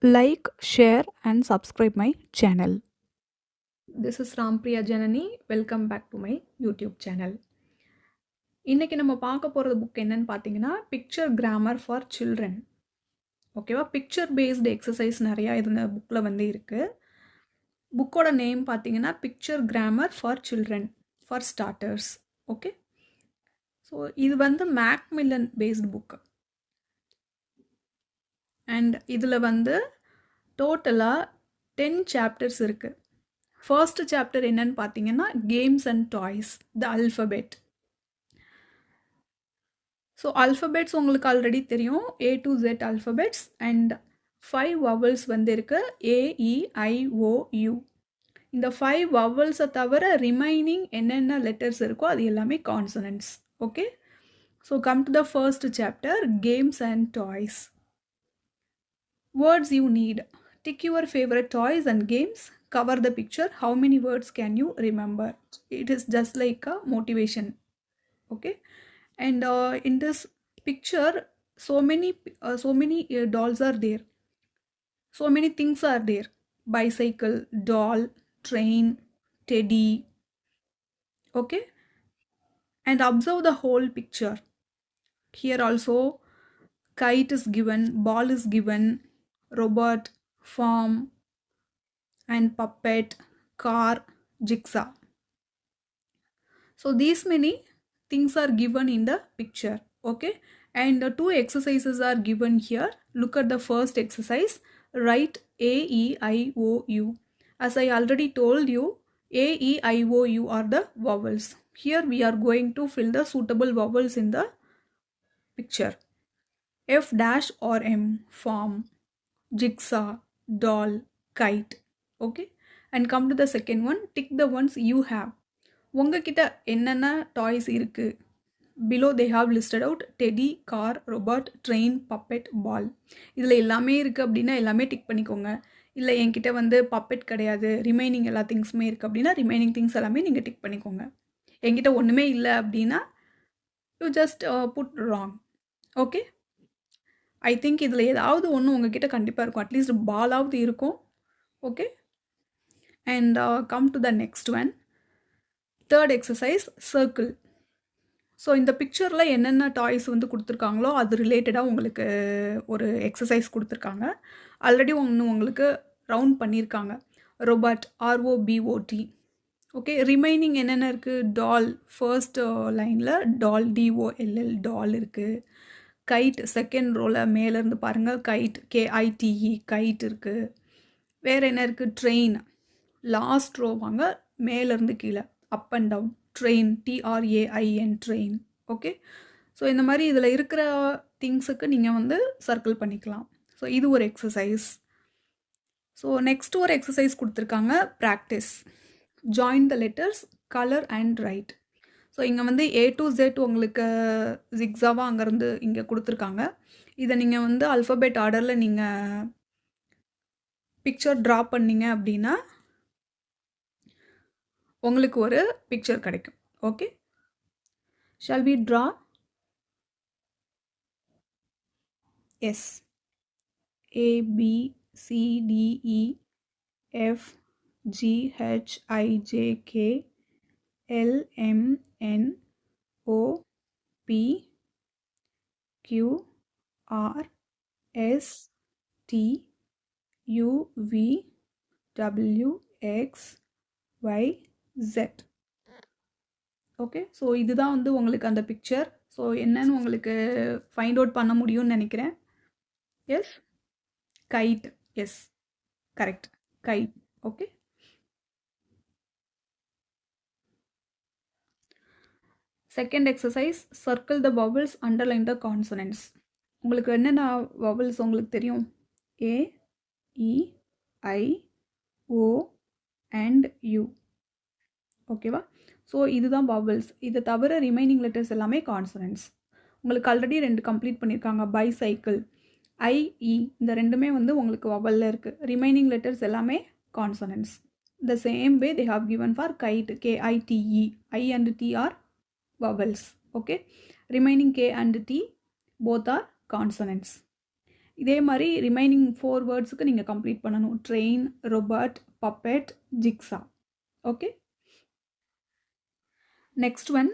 Like, share, and subscribe my channel. This is Rampriya Janani. Welcome back to my YouTube channel. இன்னைக்கு நம்ம பார்க்க போறது book என்னன்னு பார்த்தீங்கன்னா பிக்சர் கிராமர் ஃபார் சில்ட்ரன். ஓகேவா? பிக்சர் பேஸ்டு எக்ஸசைஸ் நிறையா இந்த புக்கில் வந்து இருக்கு. புக்கோட நேம் பார்த்தீங்கன்னா picture grammar for children for starters. Okay, so இது வந்து மேக்மில்லன் பேஸ்டு புக். அண்ட் இதில் வந்து டோட்டலாக 10 சாப்டர்ஸ் இருக்குது. ஃபர்ஸ்ட் சாப்டர் என்னன்னு பார்த்தீங்கன்னா games and toys the alphabet. So alphabets உங்களுக்கு ஆல்ரெடி தெரியும், A to Z alphabets and 5 vowels வந்து இருக்கு, AEIOU. இந்த 5 வவல்ஸை தவிர ரிமைனிங் என்னென்ன லெட்டர்ஸ் இருக்கோ அது எல்லாமே consonants. Okay, so come to the first chapter games and toys. Words you need. Tick your favorite toys and games. Cover the picture. How many words can you remember? It is just like a motivation. Okay, and in this picture, so many dolls are there. So many things are there. Bicycle, doll, train, teddy. Okay, and observe the whole picture. Here also, kite is given, ball is given, robot, farm, and puppet, car, jigsaw. So these many things are given in the picture. Okay, and 2 exercises are given here. Look at the first exercise. Write AEIOU. As I already told you, AEIOU are the vowels. Here we are going to fill the suitable vowels in the picture. F dash or M, farm, jigsaw, doll, kite. Okay, and come to the second one. Tick the ones you have. உங்ககிட்ட என்னென்ன toys இருக்கு? Below they have listed out teddy, car, robot, train, puppet, ball. இதில் எல்லாமே இருக்குது அப்படின்னா எல்லாமே tick பண்ணிக்கோங்க. இல்லை என்கிட்ட வந்து பப்பெட் கிடையாது, ரிமைனிங் எல்லா திங்ஸுமே இருக்குது அப்படின்னா ரிமைனிங் திங்ஸ் எல்லாமே நீங்கள் டிக் பண்ணிக்கோங்க. என்கிட்ட ஒன்றுமே இல்லை அப்படின்னா you just put wrong. Okay, I think இதில் ஏதாவது ஒன்று உங்ககிட்ட கண்டிப்பாக இருக்கும், அட்லீஸ்ட் பாலாவது இருக்கும். Okay, and come to the next one. Third exercise circle. So இந்த பிக்சரில் என்னென்ன டாய்ஸ் வந்து கொடுத்துருக்காங்களோ அது ரிலேட்டடாக உங்களுக்கு ஒரு எக்ஸசைஸ் கொடுத்துருக்காங்க. ஆல்ரெடி உங்களுக்கு ரவுண்ட் பண்ணியிருக்காங்க. Robot, ROBOT. ஓகே, ரிமைனிங் என்னென்ன இருக்குது? டால், ஃபர்ஸ்ட் லைனில் டால், DOLL, டால் இருக்குது. கைட் செகண்ட் ரோவில் மேலேருந்து பாருங்கள், கைட், KITE, கைட் இருக்குது. வேறு என்ன இருக்குது? ட்ரெயின் லாஸ்ட் ரோ வாங்க, மேலேருந்து கீழே up and down, train, TRAIN, train. Okay, so இந்த மாதிரி இதில் இருக்கிற திங்ஸுக்கு நீங்கள் வந்து சர்க்கிள் பண்ணிக்கலாம். ஸோ இது ஒரு எக்ஸசைஸ். ஸோ நெக்ஸ்ட் ஒரு எக்ஸசைஸ் கொடுத்துருக்காங்க, practice. Join the letters, colour and right. So இங்கே வந்து A to Z உங்களுக்கு ஜிக்ஸாவாக அங்கேருந்து இங்கே கொடுத்துருக்காங்க. இதை நீங்கள் வந்து அல்ஃபபெட் ஆர்டரில் நீங்கள் பிக்சர் ட்ரா பண்ணிங்க அப்படின்னா உங்களுக்கு ஒரு பிக்சர் கிடைக்கும். Okay, shall we draw? Yes, ABCDEFGHIJKLMNOPQRSTUVWXYZ. Okay, so இதுதான் வந்து உங்களுக்கு அந்த பிக்சர். ஸோ என்னன்னு உங்களுக்கு ஃபைண்ட் அவுட் பண்ண முடியும்னு நினைக்கிறேன். Yes, kite. Yes, correct, kite. Okay, second exercise, circle the vowels, underline the consonants. உங்களுக்கு என்னென்ன வவல்ஸ் உங்களுக்கு தெரியும்? A, E, I, O and U. ஓகேவா? ஸோ இதுதான் வவல்ஸ். இதை தவிர ரிமைனிங் லெட்டர்ஸ் எல்லாமே கான்சனன்ட்ஸ். உங்களுக்கு ஆல்ரெடி 2 கம்ப்ளீட் பண்ணியிருக்காங்க, பைசைக்கிள், IE, இந்த ரெண்டுமே வந்து உங்களுக்கு வவலில் இருக்குது. ரிமைனிங் லெட்டர்ஸ் எல்லாமே consonants. The same way they have given for kite, KITE. I and T are vowels. Okay, remaining K and T both are consonants. இதே மாதிரி ரிமைனிங் 4 வேர்ட்ஸுக்கு நீங்கள் கம்ப்ளீட் பண்ணணும். Train, robot, puppet, jigsaw. Okay. Next one,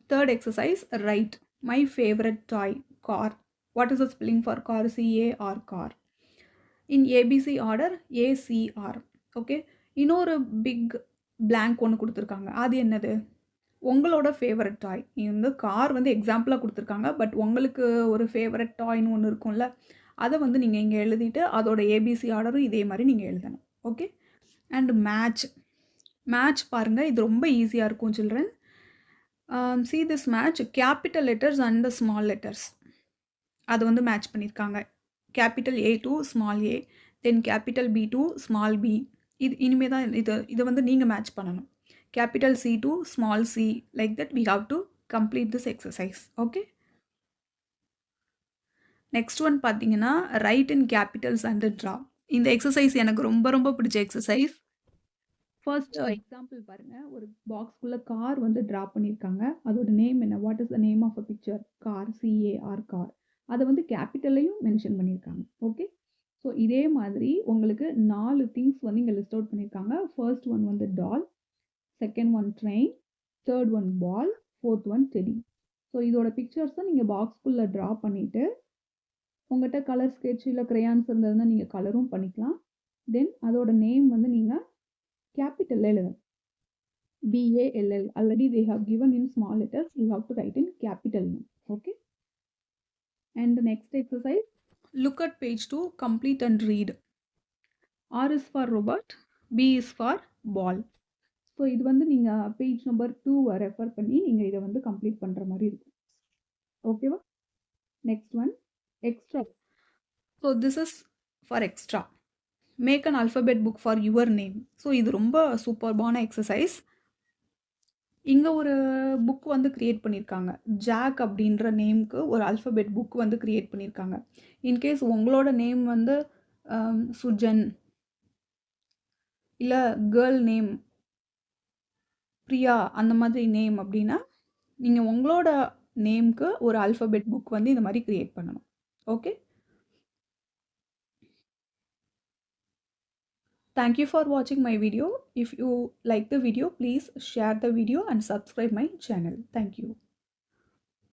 third exercise, write. My favorite toy, car. What is the spelling for car? C-A-R, car. In ABC order, A-C-R. Okay. இன்னொரு big blank ஒன்று கொடுத்துருக்காங்க. அது என்னது? உங்களோட favourite டாய். இந்த car வந்து எக்ஸாம்பிளாக கொடுத்துருக்காங்க. பட் உங்களுக்கு ஒரு ஃபேவரட் டாய்னு ஒன்று இருக்கும்ல, அதை வந்து நீங்கள் இங்கே எழுதிட்டு அதோட ஏபிசி ஆர்டரும் இதே மாதிரி நீங்கள் எழுதணும். ஓகே. And match. மேட்ச் பாருங்கள், இது ரொம்ப ஈஸியாக இருக்கும் children. see this match, capital letters and the small letters. அது வந்து மேட்ச் பண்ணியிருக்காங்க. Capital A to small a, then capital B to small b. இது இனிமே தான் இதை வந்து நீங்கள் மேட்ச் பண்ணணும். Capital C to small c, like that we have to complete this exercise. Okay. Next one பார்த்தீங்கன்னா write in capitals and draw. இந்த exercise எனக்கு ரொம்ப ரொம்ப பிடிச்ச எக்ஸசைஸ். ஃபர்ஸ்ட் எக்ஸாம்பிள் பாருங்க. ஒரு பாக்ஸ்குள்ள கார் வந்து ட்ரா பண்ணியிருக்காங்க. அதோட நேம் என்ன? What is the name of a picture? Car, CAR, car. அதை வந்து கேபிட்டல்லையும் மென்ஷன் பண்ணியிருக்காங்க. ஓகே. ஸோ இதே மாதிரி உங்களுக்கு 4 திங்ஸ் வந்து இங்கே லிஸ்ட் அவுட் பண்ணியிருக்காங்க. ஃபர்ஸ்ட் ஒன் வந்து doll, second one train, third one ball, fourth one teddy. So இதோட பிக்சர்ஸை நீங்கள் பாக்ஸ்குள்ளே ட்ரா பண்ணிவிட்டு உங்கள்கிட்ட கலர் ஸ்கெட்ச் இல்லை க்ரையான்ஸ் இருந்ததுன்னா நீங்கள் கலரும் பண்ணிக்கலாம். தென் அதோட நேம் வந்து நீங்கள் கேபிட்டல் எழுதணும். BALL. Already they have given in small letters. You have to write in capital name. Okay. And the next exercise, look at page 2, complete and read. R is for robot, B is for ball. So இது வந்து நீங்கள் page number 2 refer பண்ணி நீங்கள் இதை வந்து complete பண்ணுற மாதிரி இருக்கும். ஓகேவா? Next one, extra. So this is for extra. Make an alphabet book for your name. So இது ரொம்ப சூப்பர்பான எக்ஸசைஸ். இங்கே ஒரு புக் வந்து க்ரியேட் பண்ணியிருக்காங்க. ஜாக் அப்படின்ற நேமுக்கு ஒரு அல்ஃபபெட் புக் வந்து க்ரியேட் பண்ணியிருக்காங்க. இன்கேஸ் உங்களோட நேம் வந்து சுஜன், இல்லை கேர்ள் நேம் பிரியா, அந்த மாதிரி நேம் அப்படின்னா நீங்கள் உங்களோட நேம்க்கு ஒரு அல்ஃபபெட் புக் வந்து இந்த மாதிரி க்ரியேட் பண்ணணும். Okay. Thank you for watching my video. If you like the video, please share the video and subscribe my channel. Thank you.